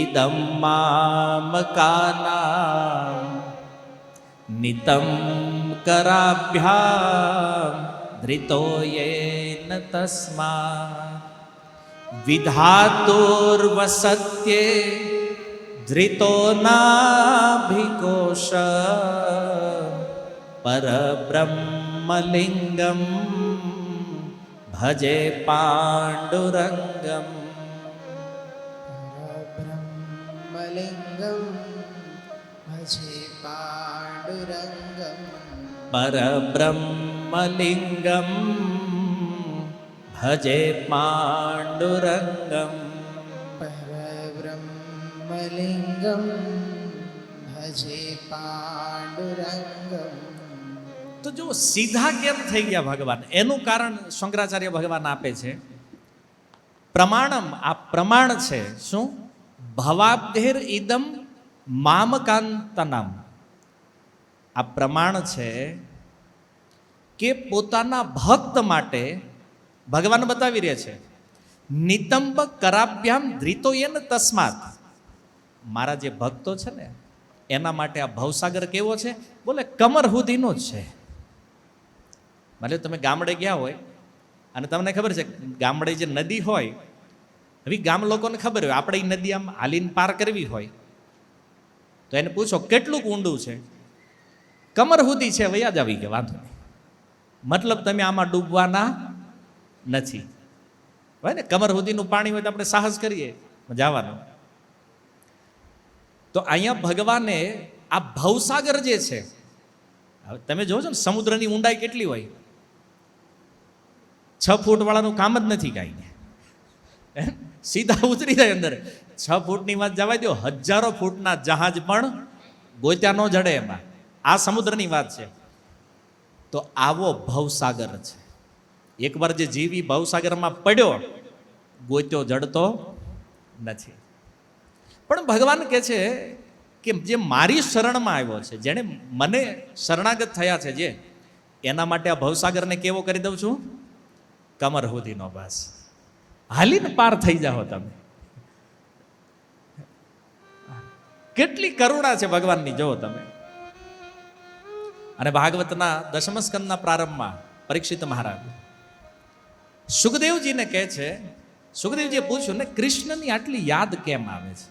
ઇદમ મામકાનામ નિતમ કરાભ્યામ ધૃતો યેન તસ્મા વિધાતુર્વસત્યે ધૃતો નાભિકોશ પરબ્રહ્મલિંગમ ભજે પાંડુરંગમ. પરબ્રહ્મલિંગમ ભજે પાંડુરંગમ. પરબ્રહ્મલિંગમ ભજે પાંડુરંગમ. પરબ્રહ્મલિંગમ ભજે પાંડુરંગમ. તો જો સીધા કેમ થઈ ગયા ભગવાન, એનું કારણ શંકરાચાર્ય ભગવાન આપે છે. પ્રમાણમ, આ પ્રમાણ છે શું? ભવાબ્ધેર ઇદમ મામકાંતનમ. આ પ્રમાણ છે કે પોતાના ભક્ત માટે ભગવાન બતાવી રહ્યા છે, નિતંબ કરાભ્યામ ધૃતોયેન તસ્માત. મારા જે ભક્તો છે ને એના માટે આ ભવસાગર કેવો છે? બોલે કમર સુધીનો જ છે. એટલે તમે ગામડે ગયા હોય અને તમને ખબર છે ગામડે જે નદી હોય, હવે ગામ લોકોને ખબર હોય આપણે એ નદી આમ હાલીને પાર કરવી હોય તો એને પૂછો કેટલું ઊંડું છે? કમર સુધી છે, વયા જ આવી કે વાંધો નહીં, મતલબ તમે આમાં ડૂબવાના નથી. હોય ને, કમર સુધીનું પાણી હોય તો આપણે સાહસ કરીએ જવાનું. તો અહીંયા ભગવાને આ ભવસાગર જે છે, હવે તમે જોજો ને સમુદ્રની ઊંડાઈ કેટલી હોય, 6 ફૂટ વાળાનું કામ જ નથી કાંઈ. સીધા ઉતરી જાય અંદર. 6 ફૂટની વાત જવા દો, હજારો ફૂટના જહાજ પણ ગોત્યા ન જડે એમાં. આ સમુદ્રની વાત છે. તો આવો ભવસાગર છે. એકવાર જે જીવી ભવસાગરમાં પડ્યો, ગોત્યો જડતો નથી. પણ ભગવાન કહે છે કે જે મારી શરણમાં આવ્યો છે, જેણે મને શરણાગત થયા છે, જે એના માટે આ ભવસાગરને કેવો કરી દઉં છું? કમર સુધીનો. બસ હાલીને પાર થઈ જાઓ તમે. કેટલી કરુણા છે ભગવાનની, જુઓ તમે. અને ભાગવતના દશમ સ્કંદના પ્રારંભમાં પરીક્ષિત મહારાજ સુખદેવજીને કહે છે, સુખદેવજીએ પૂછ્યું ને કૃષ્ણની આટલી યાદ કેમ આવે છે?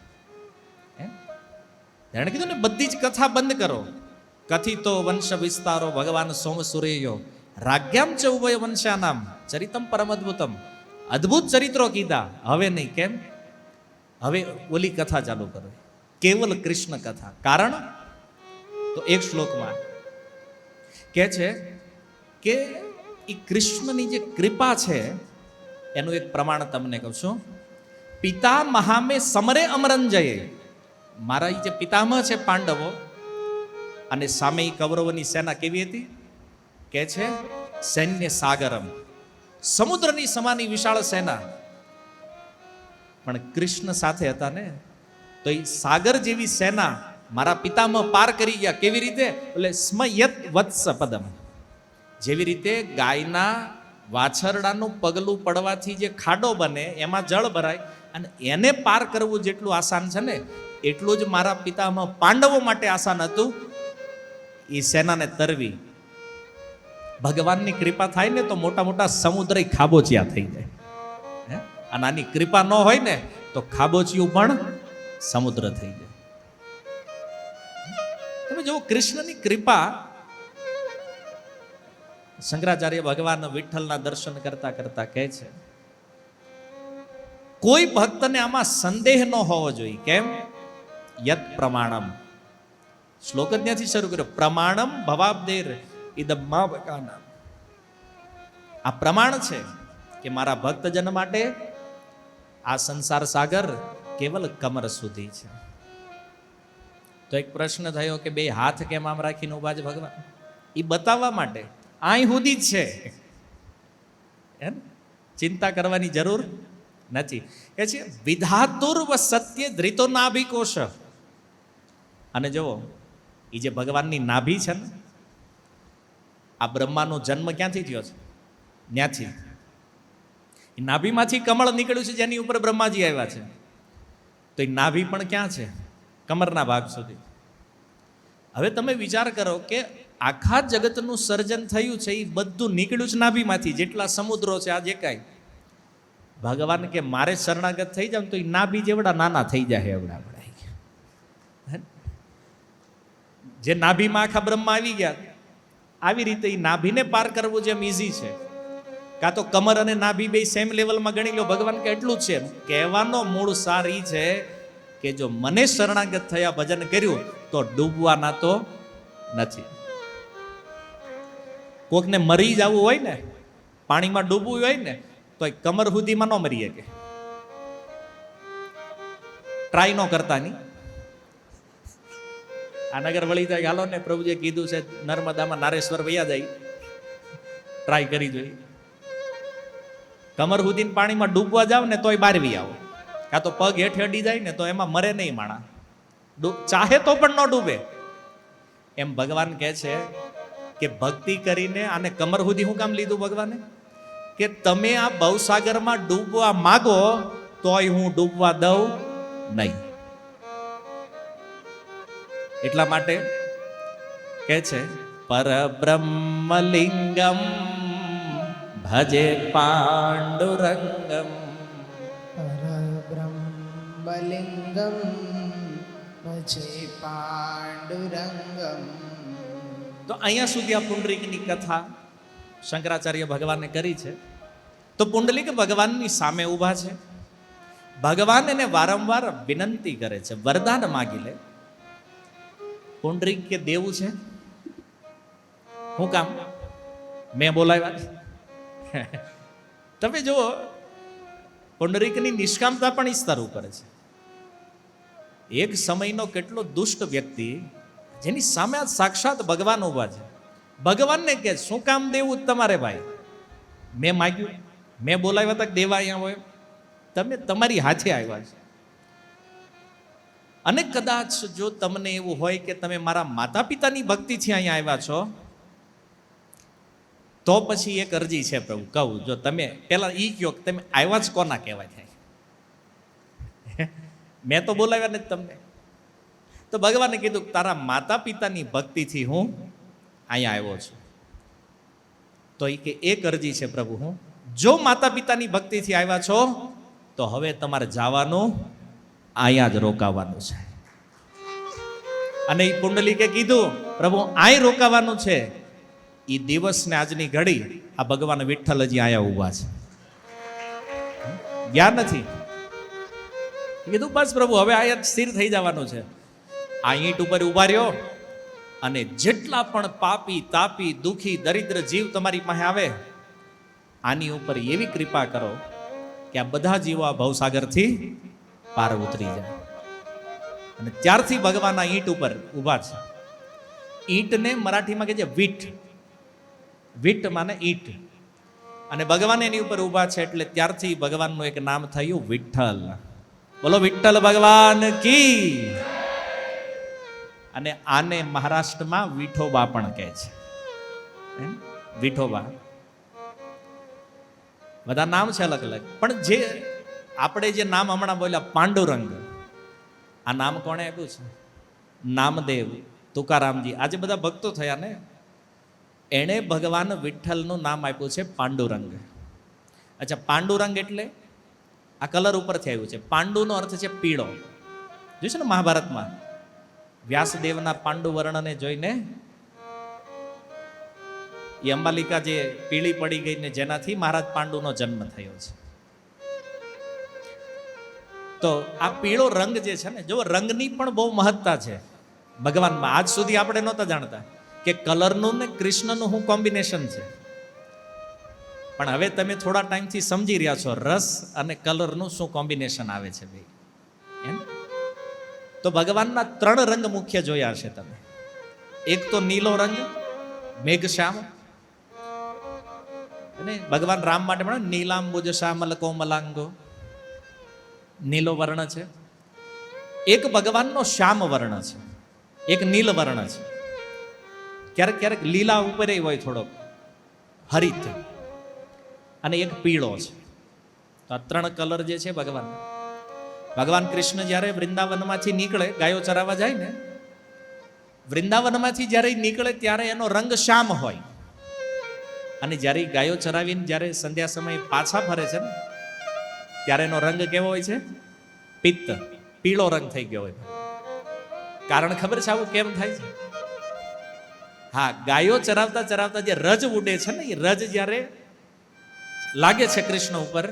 એણે કીધું ને બધી જ કથા બંધ કરો. કથિતો વંશ વિસ્તારો ભગવાન સોમ સુરેયો રાજ્યામ ચ ઉભય વંશાનામ ચરિતમ પરમ અદ્ભુતમ. અદ્ભુત ચરિત્રો કીધા, હવે નહીં. કેમ? હવે ઓલી કથા ચાલુ કરો, કેવલ કૃષ્ણ કથા. કારણ તો એક શ્લોકમાં કહે છે કે એ કૃષ્ણની જે કૃપા છે એનું એક પ્રમાણ તમને કહું છું. પિતા મહામે સમરે અમરંજયે. મારા જે પિતામહ છે પાંડવો, અને સામે ઈ કૌરવોની સેના કેવી હતી કે છે સૈન્ય સાગરમ, સમુદ્રની સમાની વિશાળ સેના. પણ કૃષ્ણ સાથે હતા ને, તો એ સાગર જેવી સેના મારા પિતામહ પાર કરી ગયા. કેવી રીતે? એટલે સ્મયત વત્સ પદમ, જેવી રીતે ગાયના વાછરડાનું પગલું પડવાથી જે ખાડો બને એમાં જળ ભરાય અને એને પાર કરવું જેટલું આસાન છે ને, એટલું જ મારા પિતામહ પાંડવો માટે આસાન હતું એ સેનાને તરવી. ભગવાનની કૃપા થાય ને તો મોટા મોટા સમુદ્ર ખાબોચિયા થઈ જાય. અને આની કૃપા ન હોય ને તો ખાબોચિયું પણ સમુદ્ર થઈ જાય. તમે જુઓ કૃષ્ણની કૃપા. શંકરાચાર્ય ભગવાન વિઠ્ઠલના દર્શન કરતા કરતા કહે છે, કોઈ ભક્તને આમાં સંદેહ ન હોવો જોઈએ. કેમ? યત પ્રમાણમ. શ્લોક જ ત્યાંથી શરૂ કર્યો. પ્રમાણમ ભવાબ્દેર ઇદમ્મા બકાના. આ પ્રમાણ છે કે મારા ભક્તજન માટે આ સંસાર સાગર કેવલ કમર સુધી છે. તો એક પ્રશ્ન થયો કે બે હાથ કેમ આમ રાખીને ઉભા છે ભગવાન? એ બતાવવા માટે. અહીં સુધી જ છે, ચિંતા કરવાની જરૂર નથી. કે છે વિધાતુર્વ સત્ય ધૃતો નાભિકોશ. અને જુઓ એ જે ભગવાનની નાભી છે ને, આ બ્રહ્માનો જન્મ ક્યાંથી થયો છે? ત્યાંથી. એ નાભીમાંથી કમળ નીકળ્યું છે જેની ઉપર બ્રહ્માજી આવ્યા છે. તો એ નાભી પણ ક્યાં છે? કમરના ભાગ સુધી. હવે તમે વિચાર કરો કે આખા જગતનું સર્જન થયું છે એ બધું નીકળ્યું છે નાભીમાંથી. જેટલા સમુદ્રો છે, આ જે કાંઈ, ભગવાન કે મારે શરણાગત થઈ જાવ તો એ નાભી જેવડા નાના થઈ જાય. એવડા જે નાભીમાં આખા બ્રહ્મા આવી ગયા, આવી રીતે એ નાભીને પાર કરવું જેમ ઈઝી છે, કાં તો કમર અને નાભી બે સેમ લેવલમાં ગણી લો. ભગવાન કે એટલું જ છે. કહેવાનો મૂળ સાર ઈ છે કે જો મને શરણાગત થયા, ભજન કર્યું તો ડૂબવાના તો નથી. કોકને મરી જવું હોય ને, પાણીમાં ડૂબવું હોય ને, તો કમર સુધીમાં ન મરી શકે. ટ્રાય ન કરતા નહીં. આ નગર વળી જાય, હાલો ને પ્રભુજીએ કીધું છે નર્મદામાં નારેશ્વર વયા જાય, ટ્રાય કરી જોઈએ. કમર સુધીને પાણીમાં ડૂબવા જાવ ને તોય બારવી આવો. કાં તો પગ હેઠે અડી જાય ને તો એમાં મરે નહીં માણા. ચાહે તો પણ ન ડૂબે. એમ ભગવાન કહે છે કે ભક્તિ કરીને આને કમર સુધી હું કામ લીધું ભગવાને? કે તમે આ ભવસાગરમાં ડૂબવા માગો તોય હું ડૂબવા દઉં નહીં. એટલા માટે કહે છે પરબ્રહ્મલિંગમ ભજે પાંડુરંગમ. પરબ્રહ્મલિંગમ ભજે પાંડુરંગમ. તો અહીંયા સુધી આ પુંડરીકની કથા શંકરાચાર્ય ભગવાને કરી છે. તો પુંડલીક ભગવાનની સામે ઊભા છે. ભગવાન એને વારંવાર વિનંતી કરે છે, વરદાન માગી લે. પુંડરીક કે દેવું છે, હું કામ મેં બોલાવ્યા? તમે જુઓ પુંડરીકની નિષ્કામતા પણ ઈ સ્તર ઉપર છે. એક સમયનો કેટલો દુષ્ટ વ્યક્તિ જેની સામે આ સાક્ષાત ભગવાન ઉભા છે. ભગવાનને કે શું કામ દેવું તમારે ભાઈ? મેં માગ્યું, મેં બોલાવ્યા તક દેવા અહીંયા હોય, તમે તમારી હાથે આવ્યા છે. અને કદાચ જો તમને એવું હોય કે તમે મારા માતા પિતાની ભક્તિથી અહીંયા આવ્યા છો, તો પછી એક અરજી છે પ્રભુ, કહું. જો તમે પેલા ઈ કહો કે તમે આવ્યા જ કોના કહેવાય થાય? મેં તો બોલાવ્યા નથી તમને. તો ભગવાને કીધું તારા માતા પિતાની ભક્તિથી હું અહીંયા આવ્યો છું. તો એ કે એક અરજી છે પ્રભુ, હું જો માતા પિતાની ભક્તિથી આવ્યા છો તો હવે તમારે જવાનું અહીંયા જ રોકાવાનું છે. અને એ પુંડલીકે કીધું પ્રભુ અહીં રોકાવાનું છે. એ દિવસ ને આજની ઘડી આ ભગવાન વિઠ્ઠલ હજી અહીંયા ઊભા છે, ગયા નથી. કીધું બસ પ્રભુ હવે અહીંયા સ્થિર થઈ જવાનું છે. આ ઈંટ ઉપર ઉભા રહ્યો અને જેટલા પણ પાપી તાપી દુખી દરિદ્ર જીવ તમારી પાસે આવે, આની ઉપર એવી કૃપા કરો કે આ બધા જીવો આ ભવસાગરથી પાર ઉતરી જાય. અને ત્યારથી ભગવાન આ ઈંટ ઉપર ઊભા છે. ઈંટને મરાઠીમાં કહે છે વીટ. વીટ માને ઈંટ. અને ભગવાન એની ઉપર ઊભા છે એટલે ત્યારથી ભગવાનનું એક નામ થયું વિઠ્ઠલ. બોલો વિઠ્ઠલ ભગવાન કી. અને આને મહારાષ્ટ્રમાં વિઠોબા પણ કહે છે. વિઠોબા. બધા નામ છે અલગ અલગ, પણ જે આપણે જે નામ હમણાં બોલ્યા પાંડુરંગ, આ નામ કોણે આપ્યું છે? નામદેવ, તુકારામજી, આજે બધા ભક્તો થયા ને, એણે ભગવાન વિઠ્ઠલનું નામ આપ્યું છે પાંડુરંગ. અચ્છા, પાંડુરંગ એટલે આ કલર ઉપરથી આવ્યું છે. પાંડુનો અર્થ છે પીળો. જોઈશે ને મહાભારતમાં વ્યાસદેવના પાંડુ વર્ણને જોઈને એ અંબાલિકા જે પીળી પડી ગઈ ને જેનાથી મહારાજ પાંડુનો જન્મ થયો છે. તો આ પીળો રંગ જે છે ને, જો રંગની પણ બહુ મહત્તા છે ભગવાનમાં. આજ સુધી આપણે નહોતા જાણતા કે કલરનું ને કૃષ્ણનું શું કોમ્બિનેશન છે, પણ હવે તમે થોડા ટાઈમથી સમજી રહ્યા છો રસ અને કલરનું શું કોમ્બિનેશન આવે છે ભાઈ. એમ તો ભગવાનના 3 રંગ મુખ્ય જોયા હશે તમે. એક તો નીલો રંગ, મેઘશ્યામ. અને ભગવાન રામ માટે પણ નીલાંબુજ શ્યામલ કોમલાંગો, નીલો વર્ણ છે. એક ભગવાનનો શ્યામ વર્ણ છે, એક નીલ વર્ણ છે. ક્યારેક ક્યારેક લીલા ઉપર હોય થોડો હરિત, અને એક પીળો છે. તો આ 3 કલર જે છે ભગવાન. ભગવાન કૃષ્ણ જ્યારે વૃંદાવનમાંથી નીકળે, ગાયો ચરાવવા જાય ને, વૃંદાવનમાંથી જ્યારે નીકળે ત્યારે એનો રંગ શ્યામ હોય. અને જ્યારે ગાયો ચરાવીને જ્યારે સંધ્યા સમયે પાછા ફરે છે ને, ત્યારે એનો રંગ કેવો હોય છે? પિત્ત, પીળો રંગ થઈ ગયો હોય. કારણ ખબર છે આવું કેમ થાય છે? હા, ગાયો ચરાવતા ચરાવતા જે રજ ઉડે છે ને, એ રજ જ્યારે લાગે છે કૃષ્ણ ઉપર,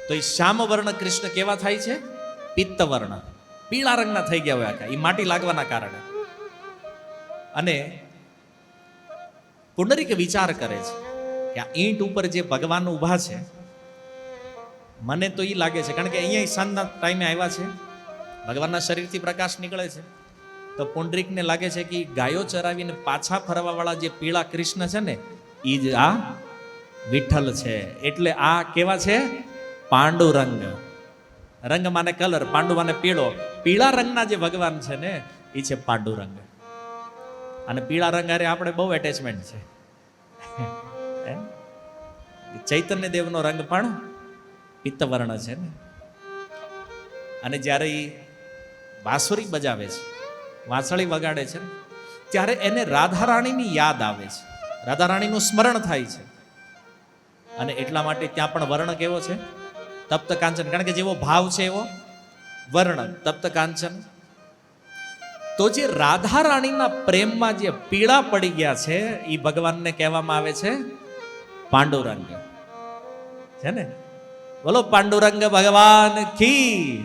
તો એ શ્યામ વર્ણ કૃષ્ણ કેવા થાય છે? પિત્ત વર્ણ, પીળા રંગના થઈ ગયા હોય આખા, એ માટી લાગવાના કારણે. અને પુંડરીક વિચાર કરે છે કે આ ઈંટ ઉપર જે ભગવાન ઊભા છે, મને તો એ લાગે છે, કારણ કે અહીંયા સાંજના ટાઈમે આવ્યા છે, ભગવાનના શરીરથી પ્રકાશ નીકળે છે, તો પુંડરીકને લાગે છે કે ગાયો ચરાવીને પાછા ફરવા વાળા જે પીળા કૃષ્ણ છે ને, એ જ આ વિઠ્ઠલ છે. એટલે આ કેવા છે? પાંડુરંગ. રંગ માને કલર, પાંડુ માને પીળો. પીળા રંગના જે ભગવાન છે ને, એ છે પાંડુરંગ. અને પીળા રંગ હારે આપણે બહુ એટેચમેન્ટ છે. ચૈતન્ય દેવનો રંગ પણ પિત્ત વર્ણ છે ને. અને જ્યારે એ વાંસળી બજાવે છે, વાંસળી વગાડે છે, ત્યારે એને રાધા રાણીની યાદ આવે છે, રાધા રાણીનું સ્મરણ થાય છે. અને એટલા માટે ત્યાં પણ વર્ણ કેવો છે? તપ્ત કાંચન. કારણ કે જેવો ભાવ છે એવો વર્ણ, તપ્ત કાંચન. તો જે રાધા રાણીના પ્રેમમાં જે પીળા પડી ગયા છે, એ ભગવાનને કહેવામાં આવે છે પાંડુરંગ. છે ને? બોલો પાંડુરંગ ભગવાન કી.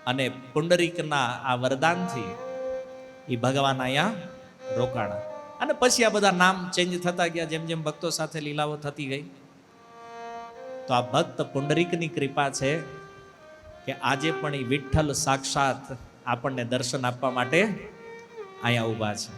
અને પુંડરીકના આ વરદાનથી એ ભગવાન અહીંયા રોકાણા. અને પછી આ બધા નામ ચેન્જ થતા ગયા, જેમ જેમ ભક્તો સાથે લીલાઓ થતી ગઈ. તો આ ભક્ત પુંડરીકની કૃપા છે કે આજે પણ એ વિઠ્ઠલ સાક્ષાત આપણને દર્શન આપવા માટે અહીંયા ઊભા છે.